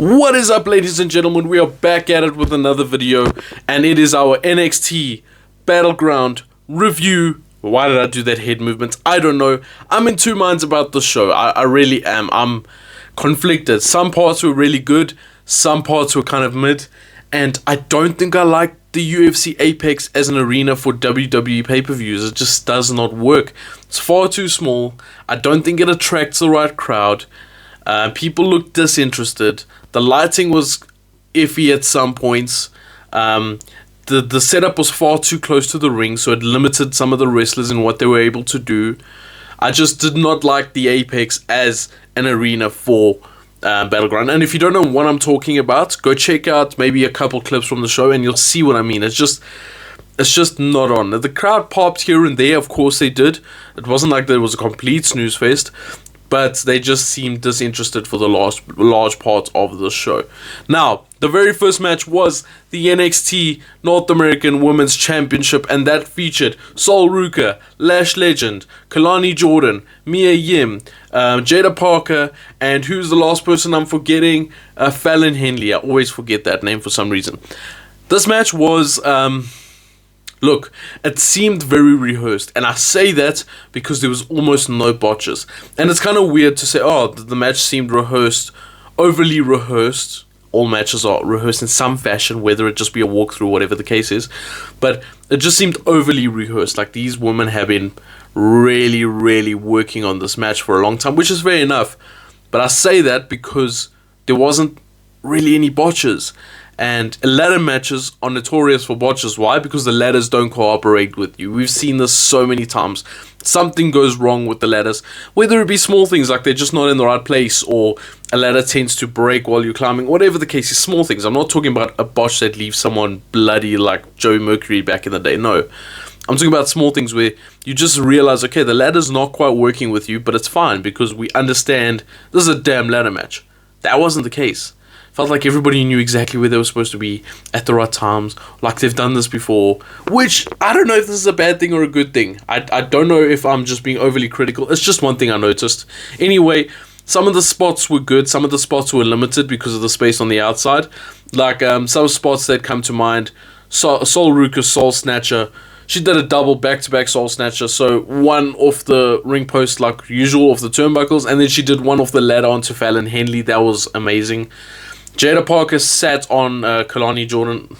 What is up, ladies and gentlemen? We are back at it with another video, and it is our NXT Battleground review. Why did I do that head movement? I don't know. I'm in two minds about the show. I really am. I'm conflicted. Some parts were really good, some parts were kind of mid, and I don't think I like the UFC Apex as an arena for WWE pay-per-views. It just does not work. It's far too small. I don't think it attracts the right crowd. People look disinterested. The lighting was iffy at some points. The setup was far too close to the ring, so it limited some of the wrestlers in what they were able to do. I just did not like the Apex as an arena for Battleground. And if you don't know what I'm talking about, go check out maybe a couple clips from the show and you'll see what I mean. It's just not on. The crowd popped here and there, of course they did. It wasn't like there was a complete snooze fest, but they just seemed disinterested for the large part of the show. Now, the very first match was the NXT North American Women's Championship, and that featured Ruca, Lash Legend, Kelani Jordynne, Mia Yim, Jaida Parker, and who's the last person I'm forgetting? Fallon Henley. I always forget that name for some reason. This match was... Look, it seemed very rehearsed, and I say that because there was almost no botches. And it's kind of weird to say, oh, the match seemed rehearsed, overly rehearsed. All matches are rehearsed in some fashion, whether it just be a walkthrough or whatever the case is. But it just seemed overly rehearsed, like these women have been really working on this match for a long time, which is fair enough. But I say that because there wasn't really any botches. And ladder matches are notorious for botches. Why? Because the ladders don't cooperate with you. We've seen this so many times. Something goes wrong with the ladders. Whether it be small things like they're just not in the right place, or a ladder tends to break while you're climbing. Whatever the case is, small things. I'm not talking about a botch that leaves someone bloody like Joe Mercury back in the day. No. I'm talking about small things where you just realize, okay, the ladder's not quite working with you, but it's fine because we understand this is a damn ladder match. That wasn't the case. Felt like everybody knew exactly where they were supposed to be at the right times, like they've done this before, which I don't know if this is a bad thing or a good thing. I don't know if I'm just being overly critical. It's just one thing I noticed. Anyway, some of the spots were good, some of the spots were limited because of the space on the outside. Like some spots that come to mind, Ruca, Soul Snatcher. She did a double back-to-back Soul Snatcher, so one off the ring post like usual off the turnbuckles, and then she did one off the ladder onto Fallon Henley. That was amazing. Jaida Parker sat on Kelani Jordynne,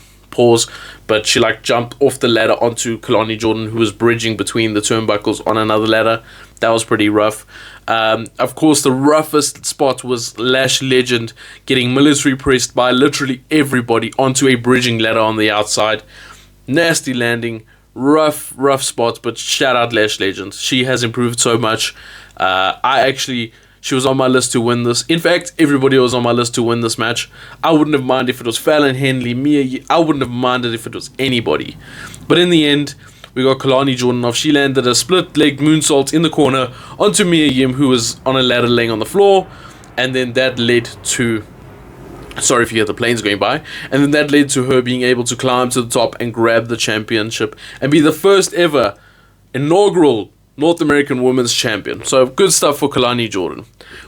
but she like jumped off the ladder onto Kelani Jordynne, who was bridging between the turnbuckles on another ladder. That was pretty rough. Of course, the roughest spot was Lash Legend getting military pressed by literally everybody onto a bridging ladder on the outside. Nasty landing, rough spot, but shout out Lash Legend. She has improved so much. She was on my list to win this. In fact, everybody was on my list to win this match. I wouldn't have minded if it was Fallon Henley, Mia. I wouldn't have minded if it was anybody. But in the end, we got Kelani Jordynne off. She landed a split-leg moonsault in the corner onto Mia Yim, who was on a ladder laying on the floor. And then that led to... Sorry if you hear the planes going by. And then that led to her being able to climb to the top and grab the championship and be the first ever inaugural North American Women's Champion. So good stuff for Kelani Jordynne.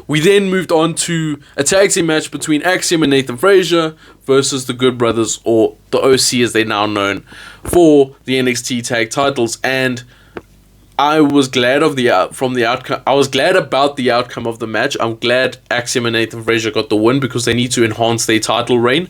We then moved on to a tag team match between Axiom and Nathan Frazer versus the Good Brothers, or the OC as they're now known, for the NXT tag titles. And I was glad of the outcome. I was glad about the outcome of the match. I'm glad Axiom and Nathan Frazer got the win because they need to enhance their title reign,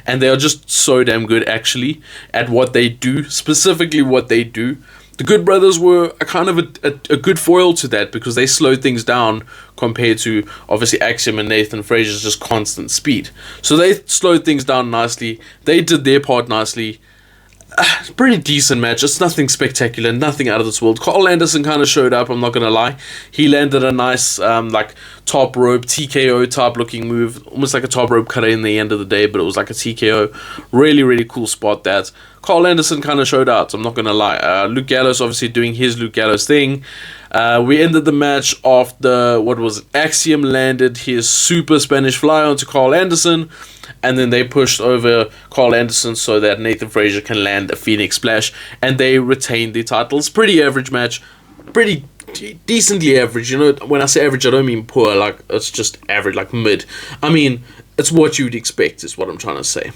and they are just so damn good actually at what they do, specifically what they do. The Good Brothers were a kind of a good foil to that because they slowed things down compared to, obviously, Axiom and Nathan Frazer's just constant speed. So they slowed things down nicely. They did their part nicely. Pretty decent match. It's nothing spectacular, nothing out of this world. Karl Anderson kind of showed up, I'm not going to lie. He landed a nice like top rope TKO type looking move, almost like a top rope cutter in the end of the day, but it was like a TKO. Really cool spot that. Karl Anderson kind of showed out, I'm not going to lie. Luke Gallows obviously doing his Luke Gallows thing. We ended the match off Axiom landed his super Spanish fly onto Karl Anderson, and then they pushed over Karl Anderson so that Nathan Frazer can land a Phoenix Splash, and they retained the titles. Pretty average match, pretty decently average. You know, when I say average, I don't mean poor, like it's just average, like mid. I mean, it's what you'd expect, is what I'm trying to say.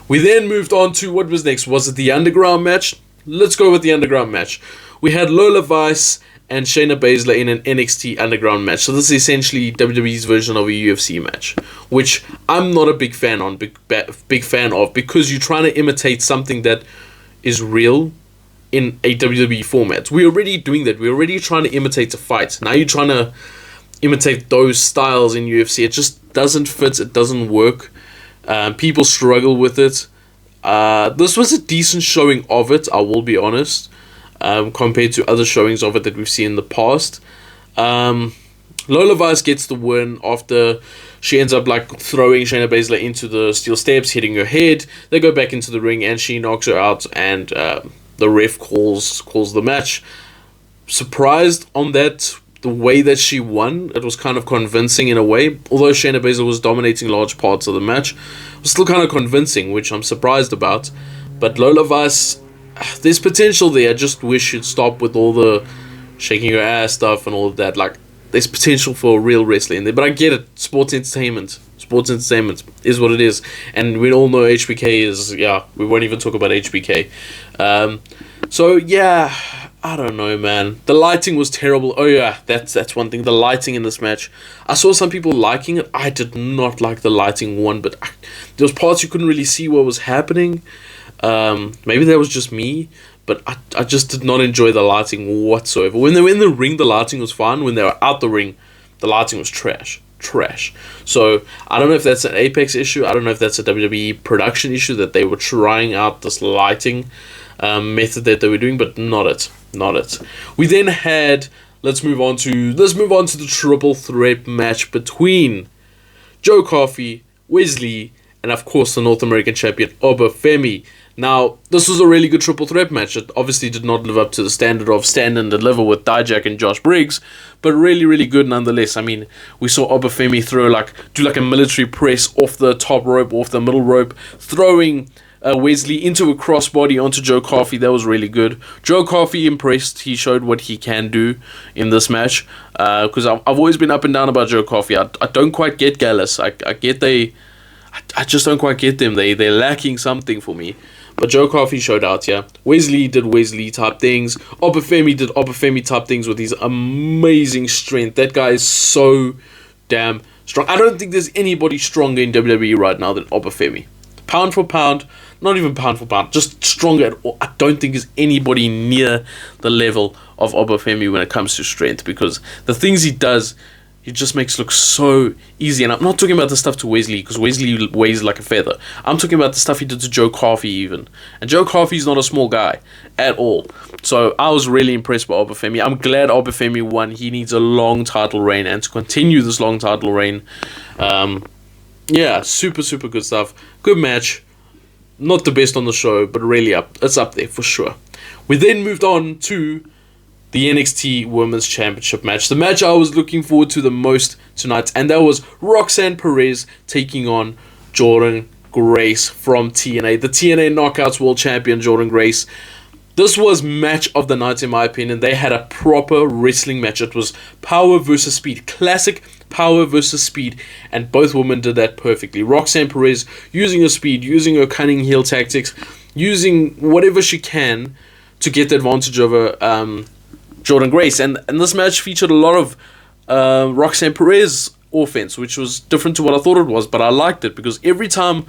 We then moved on to what was next. Was it the Underground match? Let's go with the Underground match. We had Lola Vice and Shayna Baszler in an NXT Underground match. So this is essentially WWE's version of a UFC match, which I'm not a big fan of, because you're trying to imitate something that is real in a WWE format. We're already doing that. We're already trying to imitate a fight. Now you're trying to imitate those styles in UFC. It just doesn't fit. It doesn't work. People struggle with it. This was a decent showing of it, I will be honest, compared to other showings of it that we've seen in the past. Lola Vice gets the win after she ends up like throwing Shayna Baszler into the steel steps, hitting her head. They go back into the ring and she knocks her out, and the ref calls the match. Surprised on that, the way that she won. It was kind of convincing in a way. Although Shayna Baszler was dominating large parts of the match, it was still kind of convincing, which I'm surprised about. But Lola Vice, there's potential there. I just wish she'd stop with all the shaking her ass stuff and all of that. Like, there's potential for real wrestling there. But I get it. Sports entertainment is what it is. And we all know HBK is, we won't even talk about HBK. So, yeah, I don't know, man. The lighting was terrible. Oh, yeah, that's one thing. The lighting in this match. I saw some people liking it. I did not like the lighting one, but there was parts you couldn't really see what was happening. Maybe that was just me, but I just did not enjoy the lighting whatsoever. When they were in the ring, the lighting was fine. When they were out the ring, the lighting was trash. So I don't know if that's an Apex issue. I don't know if that's a WWE production issue, that they were trying out this lighting method that they were doing, but not it. We then had, let's move on to the triple threat match between Joe Coffey, Wes Lee, and of course the North American champion Oba Femi. Now, this was a really good triple threat match. It obviously did not live up to the standard of Stand and Deliver with Dijak and Josh Briggs, but really, really good nonetheless. I mean, we saw Oba Femi do a military press off the top rope, off the middle rope, throwing Wes Lee into a crossbody onto Joe Coffey. That was really good. Joe Coffey impressed. He showed what he can do in this match. Because I've always been up and down about Joe Coffey. I don't quite get Gallows. I just don't quite get them. They're lacking something for me. But Joe Coffey showed out, yeah. Wes Lee did Wes Lee type things. Oba Femi did Oba Femi type things with his amazing strength. That guy is so damn strong. I don't think there's anybody stronger in WWE right now than Oba Femi. Pound for pound, not even pound for pound, just stronger at all. I don't think there's anybody near the level of Oba Femi when it comes to strength, because the things he does, he just makes look so easy. And I'm not talking about the stuff to Wes Lee, because Wes Lee weighs like a feather. I'm talking about the stuff he did to Joe Coffey even. And Joe Coffey's not a small guy at all. So I was really impressed by Oba Femi. I'm glad Oba Femi won. He needs a long title reign, and to continue this long title reign, yeah, super, super good stuff. Good match. Not the best on the show, but really it's up there for sure. We then moved on to the NXT Women's Championship match. The match I was looking forward to the most tonight, and that was Roxanne Perez taking on Jordynne Grace from TNA. The TNA Knockouts World Champion Jordynne Grace. This was match of the night in my opinion. They had a proper wrestling match. It was power versus speed. Classic power versus speed, and both women did that perfectly. Roxanne Perez using her speed, using her cunning heel tactics, using whatever she can to get the advantage over Jordynne Grace. And this match featured a lot of Roxanne Perez offense, which was different to what I thought it was, but I liked it because every time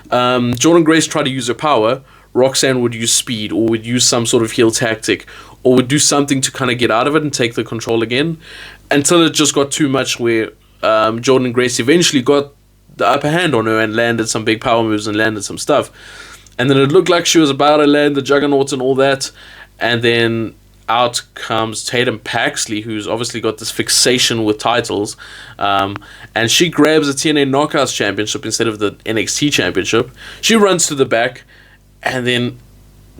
Jordynne Grace tried to use her power, Roxanne would use speed or would use some sort of heel tactic or would do something to kind of get out of it and take the control again, until it just got too much where Jordynne Grace eventually got the upper hand on her and landed some big power moves and landed some stuff. And then it looked like she was about to land the Juggernaut and all that, and then out comes Tatum Paxley, who's obviously got this fixation with titles, and she grabs the TNA Knockouts Championship instead of the NXT Championship. She runs to the back, and then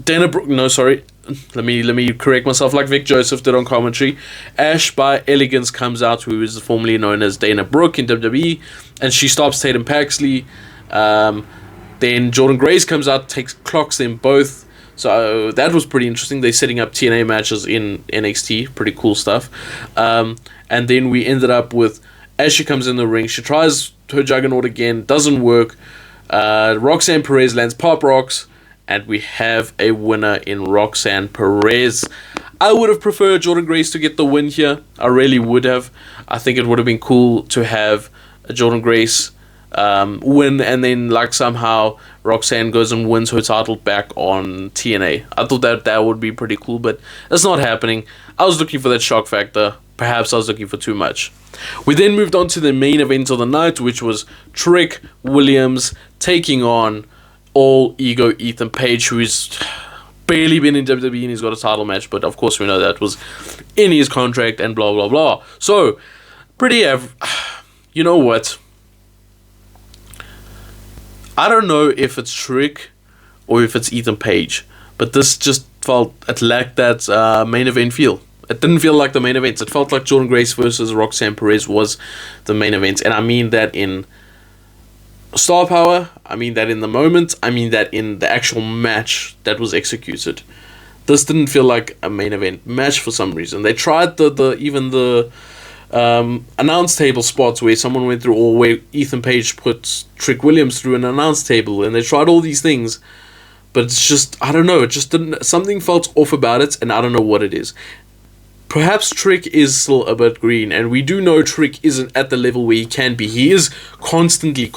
let me correct myself, like Vic Joseph did on commentary. Ash by Elegance comes out, who is formerly known as Dana Brooke in WWE, and she stops Tatum Paxley. Then Jordynne Grace comes out, clocks them both. So that was pretty interesting. They're setting up TNA matches in NXT. Pretty cool stuff. And then we ended up with, as she comes in the ring, she tries her Juggernaut again. Doesn't work. Roxanne Perez lands Pop Rocks. And we have a winner in Roxanne Perez. I would have preferred Jordynne Grace to get the win here. I really would have. I think it would have been cool to have a Jordynne Grace win, and then like somehow Roxanne goes and wins her title back on TNA. I thought that would be pretty cool, but it's not happening. I was looking for that shock factor. Perhaps I was looking for too much. We then moved on to the main event of the night, which was Trick Williams taking on All Ego Ethan Page, who's barely been in WWE and he's got a title match, but of course we know that was in his contract and blah blah blah. So pretty you know what, I don't know if it's Trick or if it's Ethan Page, but this just felt, it lacked that main event feel. It didn't feel like the main event. It felt like Jordynne Grace versus Roxanne Perez was the main event, and I mean that in star power, I mean that in the moment, I mean that in the actual match that was executed. This didn't feel like a main event match for some reason. They tried the announce table spots where someone went through, or where Ethan Page put Trick Williams through an announce table, and they tried all these things, but it's just, I don't know, it just didn't, something felt off about it, and I don't know what it is. Perhaps Trick is still a bit green, and we do know Trick isn't at the level where he can be. He is constantly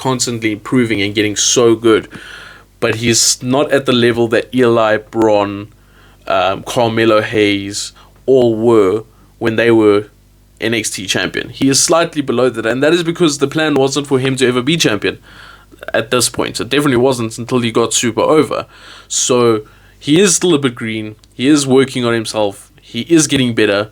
improving and getting so good, but he's not at the level that Eli, Braun, Carmelo Hayes all were when they were NXT champion. He is slightly below that, and that is because the plan wasn't for him to ever be champion at this point. It definitely wasn't until he got super over. So he is still a bit green. He is working on himself. He is getting better,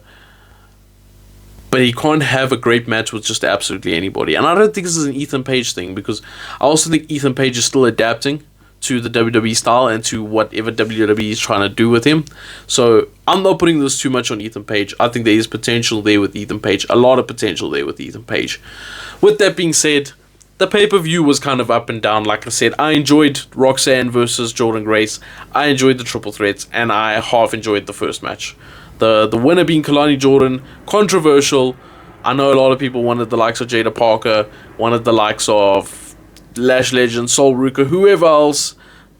but he can't have a great match with just absolutely anybody. And I don't think this is an Ethan Page thing, because I also think Ethan Page is still adapting to the WWE style and to whatever WWE is trying to do with him. So I'm not putting this too much on Ethan Page. I think there is potential there with Ethan Page, a lot of potential there with Ethan Page. With that being said, the pay-per-view was kind of up and down. Like I said, I enjoyed Roxanne versus Jordynne Grace. I enjoyed the triple threats, and I half enjoyed the first match. The winner being Kelani Jordynne, controversial. I know a lot of people wanted the likes of Jaida Parker, wanted the likes of Lash Legend, Sol Ruca, whoever else.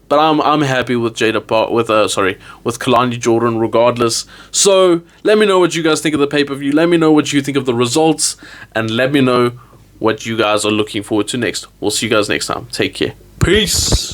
But I'm happy with with Kelani Jordynne regardless. So let me know what you guys think of the pay-per-view. Let me know what you think of the results, and let me know what you guys are looking forward to next. We'll see you guys next time. Take care. Peace.